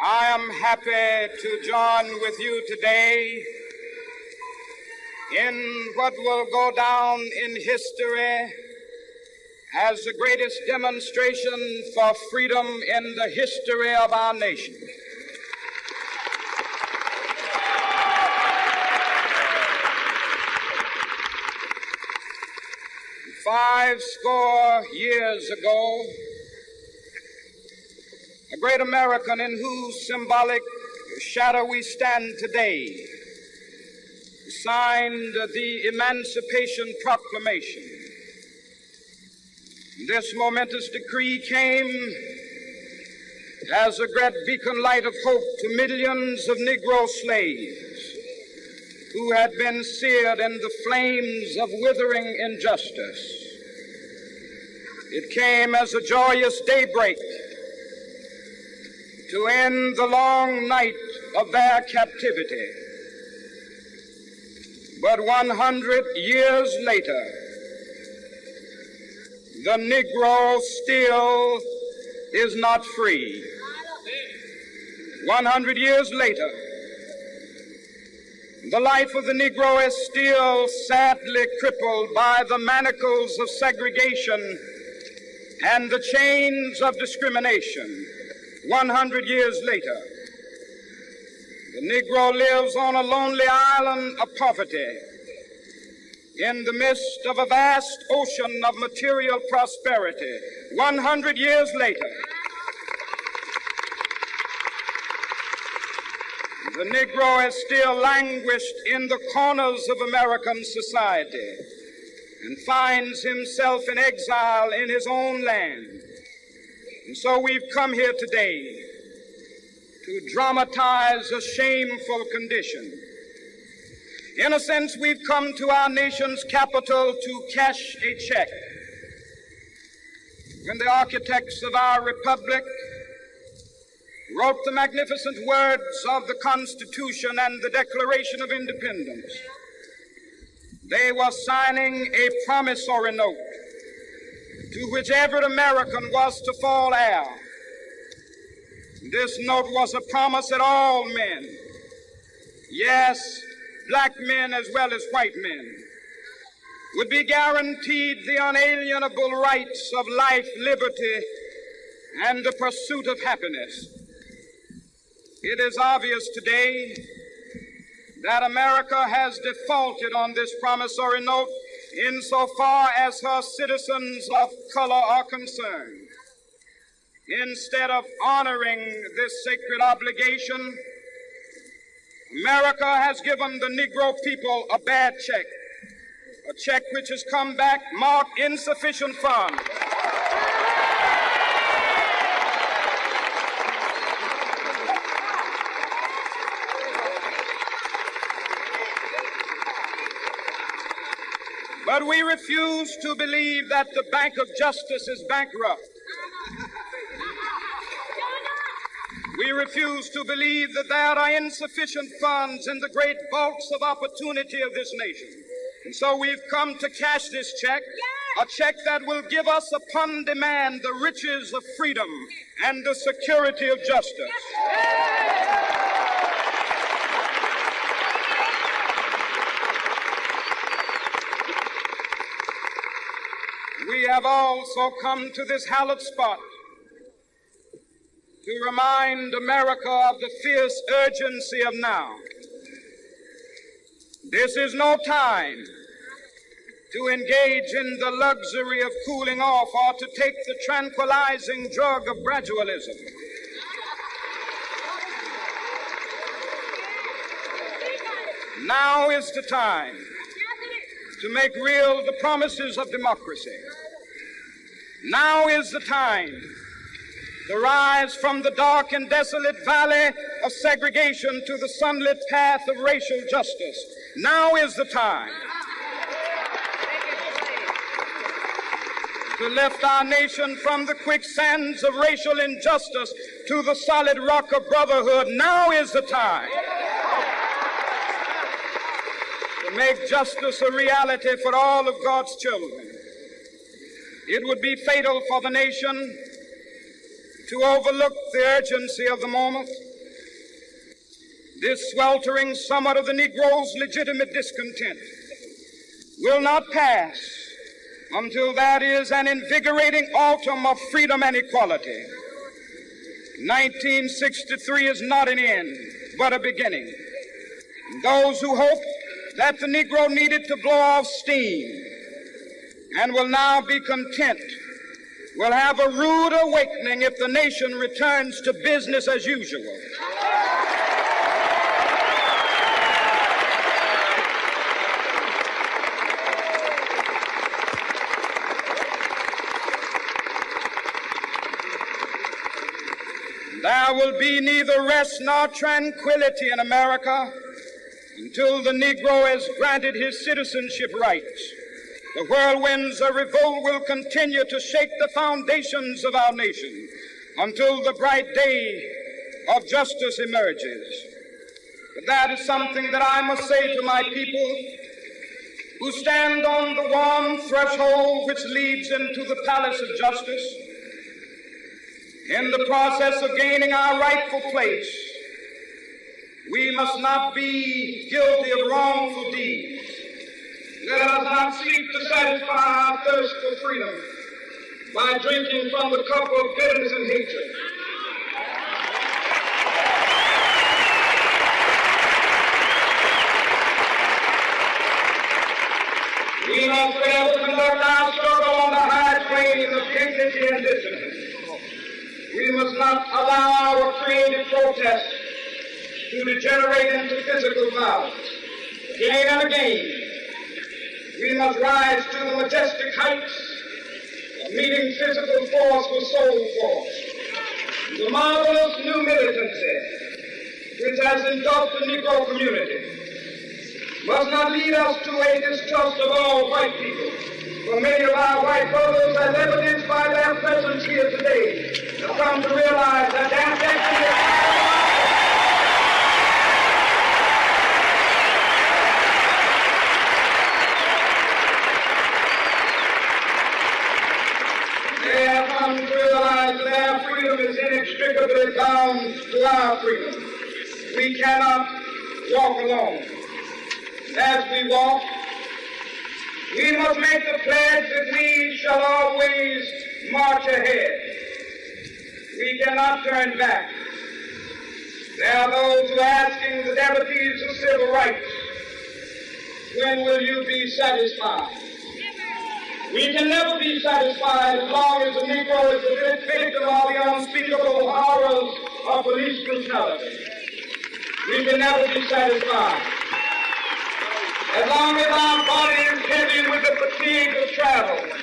I am happy to join with you today in what will go down in history as the greatest demonstration for freedom in the history of our nation. Five score years ago, a great American in whose symbolic shadow we stand today signed the Emancipation Proclamation. This momentous decree came as a great beacon light of hope to millions of Negro slaves who had been seared in the flames of withering injustice. It came as a joyous daybreak to end the long night of their captivity. But 100 years later, the Negro still is not free. 100 years later, the life of the Negro is still sadly crippled by the manacles of segregation and the chains of discrimination. 100 years later, the Negro lives on a lonely island of poverty in the midst of a vast ocean of material prosperity. 100 years later, the Negro is still languished in the corners of American society and finds himself in exile in his own land. And so we've come here today to dramatize a shameful condition. In a sense, we've come to our nation's capital to cash a check. When the architects of our republic wrote the magnificent words of the Constitution and the Declaration of Independence, they were signing a promissory note to which every American was to fall heir. This note was a promise that all men, yes, black men as well as white men, would be guaranteed the unalienable rights of life, liberty, and the pursuit of happiness. It is obvious today that America has defaulted on this promissory note insofar as her citizens of color are concerned. Instead of honoring this sacred obligation, America has given the Negro people a bad check, a check which has come back marked insufficient funds. But we refuse to believe that the Bank of Justice is bankrupt. We refuse to believe that there are insufficient funds in the great vaults of opportunity of this nation. And so we've come to cash this check, a check that will give us upon demand the riches of freedom and the security of justice. We have also come to this hallowed spot to remind America of the fierce urgency of now. This is no time to engage in the luxury of cooling off or to take the tranquilizing drug of gradualism. Now is the time to make real the promises of democracy. Now is the time to rise from the dark and desolate valley of segregation to the sunlit path of racial justice. Now is the time to lift our nation from the quicksands of racial injustice to the solid rock of brotherhood. Now is the time to make justice a reality for all of God's children. It would be fatal for the nation to overlook the urgency of the moment this sweltering summit of the Negro's legitimate discontent will not pass until that is an invigorating autumn of freedom and equality. 1963 is not an end, but a beginning. Those who hope that the Negro needed to blow off steam and will now be content will have a rude awakening if the nation returns to business as usual. There will be neither rest nor tranquility in America until the Negro has granted his citizenship rights. The whirlwinds of revolt will continue to shake the foundations of our nation until the bright day of justice emerges. But that is something that I must say to my people who stand on the warm threshold which leads into the palace of justice. In the process of gaining our rightful place, we must not be guilty of wrongful deeds. Let us not seek to satisfy our thirst for freedom by drinking from the cup of bitterness and hatred. We must forever conduct our struggle on the high plane of dignity and discipline. We must not allow our creative protest to degenerate into physical violence. Again and again, we must rise to the majestic heights of meeting physical force with soul force. The marvelous new militancy which has engulfed the Negro community must not lead us to a distrust of all white people. For many of our white brothers, as evidenced by their presence here today, have come to realize that their destiny they have come to realize that their freedom is inextricably bound to our freedom. We cannot walk alone. As we walk, we must make the pledge that we shall always march ahead. We cannot turn back. There are those who are asking the devotees of civil rights, when will you be satisfied? We can never be satisfied as long as the Negro is the victim of the unspeakable horrors of police brutality. We can never be satisfied. As long as our body is heavy with the fatigue of travel,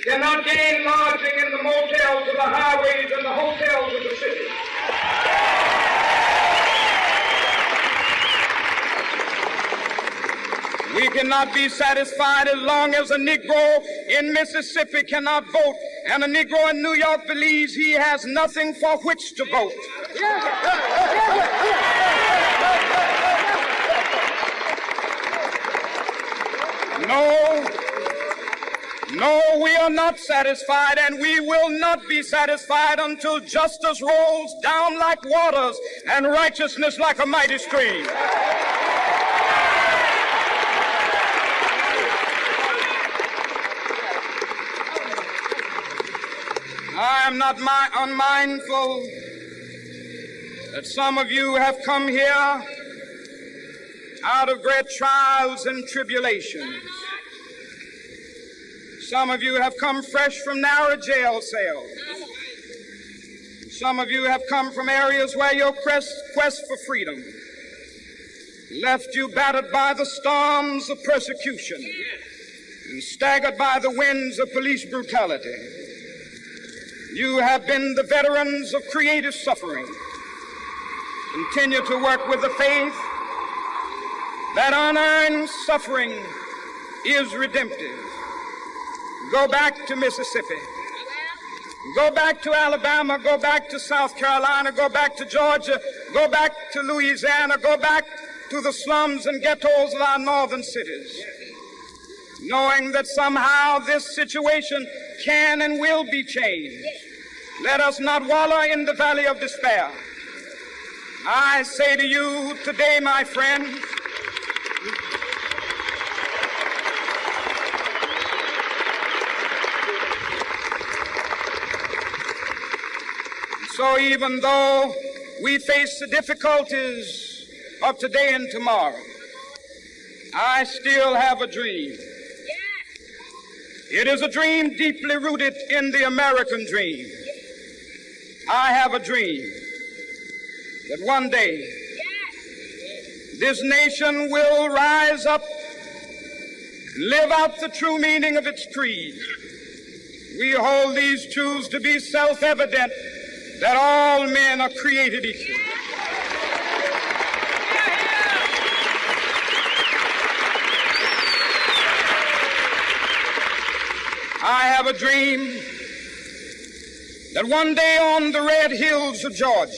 cannot gain lodging in the motels of the highways and the hotels of the city. We cannot be satisfied as long as a Negro in Mississippi cannot vote and a Negro in New York believes he has nothing for which to vote. No, we are not satisfied, and we will not be satisfied until justice rolls down like waters and righteousness like a mighty stream. I am not unmindful that some of you have come here out of great trials and tribulations. Some of you have come fresh from narrow jail cells. Some of you have come from areas where your quest for freedom left you battered by the storms of persecution and staggered by the winds of police brutality. You have been the veterans of creative suffering. Continue to work with the faith that unearned suffering is redemptive. Go back to Mississippi. Go back to Alabama. Go back to South Carolina. Go back to Georgia. Go back to Louisiana. Go back to the slums and ghettos of our northern cities, knowing that somehow this situation can and will be changed. Let us not wallow in the valley of despair, I say to you today, my friends, so even though we face the difficulties of today and tomorrow, I still have a dream. It is a dream deeply rooted in the American dream. I have a dream that one day this nation will rise up and live out the true meaning of its creed. We hold these truths to be self-evident, that all men are created equal. I have a dream that one day on the red hills of Georgia,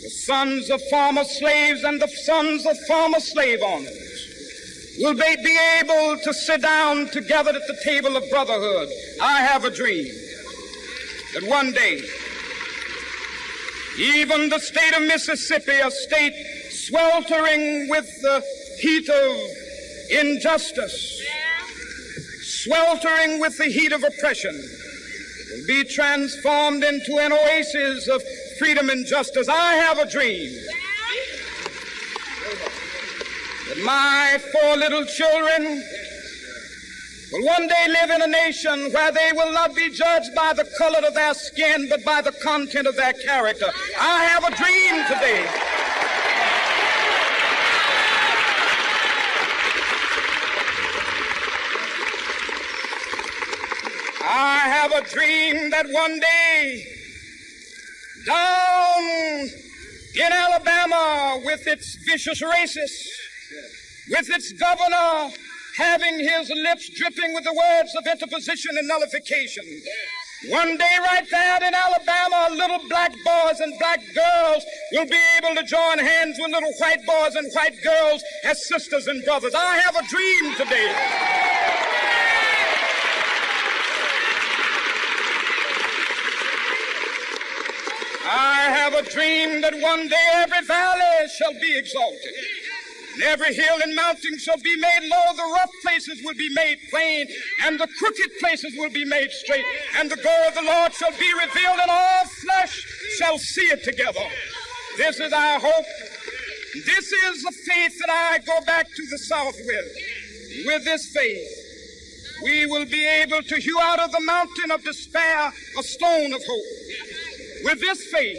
the sons of former slaves and the sons of former slave owners will be able to sit down together at the table of brotherhood. I have a dream that one day, even the state of Mississippi, a state sweltering with the heat of injustice, sweltering with the heat of oppression, will be transformed into an oasis of freedom and justice. I have a dream that my 4 little children will one day live in a nation where they will not be judged by the color of their skin, but by the content of their character. I have a dream today I have a dream that one day down in Alabama, with its vicious racists, with its governor having his lips dripping with the words of interposition and nullification, one day right there in Alabama, little black boys and black girls will be able to join hands with little white boys and white girls as sisters and brothers. I have a dream today I have a dream that one day every valley shall be exalted, and every hill and mountain shall be made low. The rough places will be made plain, and the crooked places will be made straight. And the glory of the Lord shall be revealed, and all flesh shall see it together. This is our hope. This is the faith that I go back to the South with. With this faith, we will be able to hew out of the mountain of despair a stone of hope. With this faith,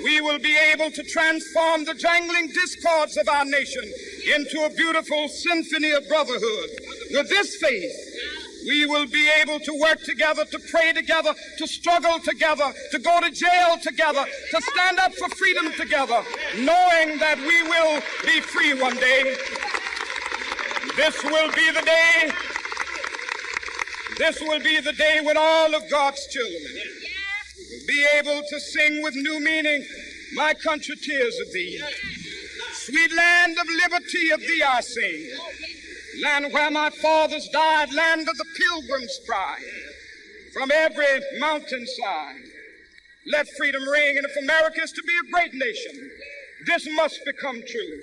we will be able to transform the jangling discords of our nation into a beautiful symphony of brotherhood. With this faith, we will be able to work together, to pray together, to struggle together, to go to jail together, to stand up for freedom together, knowing that we will be free one day. This will be the day. This will be the day when all of God's children will be able to sing with new meaning, "My country, tears of thee. Sweet land of liberty, of thee I sing. Land where my fathers died, land of the pilgrim's pride. From every mountainside, let freedom ring. And if America is to be a great nation, this must become true.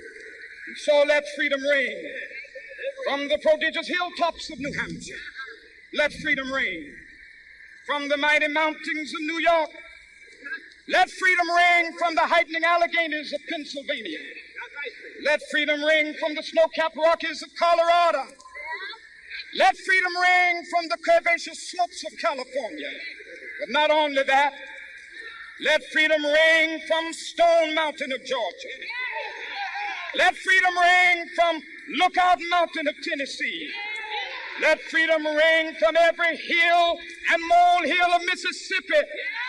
And so let freedom ring. From the prodigious hilltops of New Hampshire, let freedom ring. From the mighty mountains of New York, let freedom ring. From the heightening Alleghenies of Pennsylvania, let freedom ring. From the snow-capped Rockies of Colorado, let freedom ring. From the curvaceous slopes of California. But not only that, let freedom ring from Stone Mountain of Georgia. Let freedom ring from Lookout Mountain of Tennessee. Let freedom ring from every hill and molehill of Mississippi,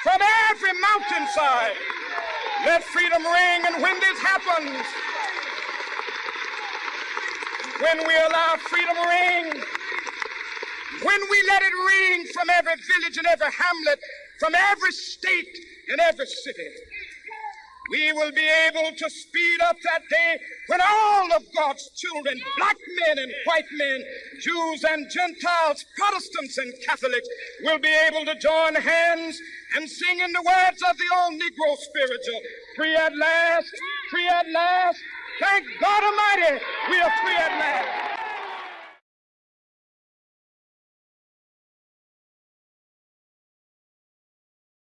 from every mountainside. Let freedom ring. And when this happens, when we allow freedom ring, when we let it ring from every village and every hamlet, from every state and every city, We will be able to speed up that day when all of God's children, black men and white men, Jews and Gentiles, Protestants and Catholics, will be able to join hands and sing in the words of the old Negro spiritual, free at last, free at last. Thank God Almighty, we are free at last.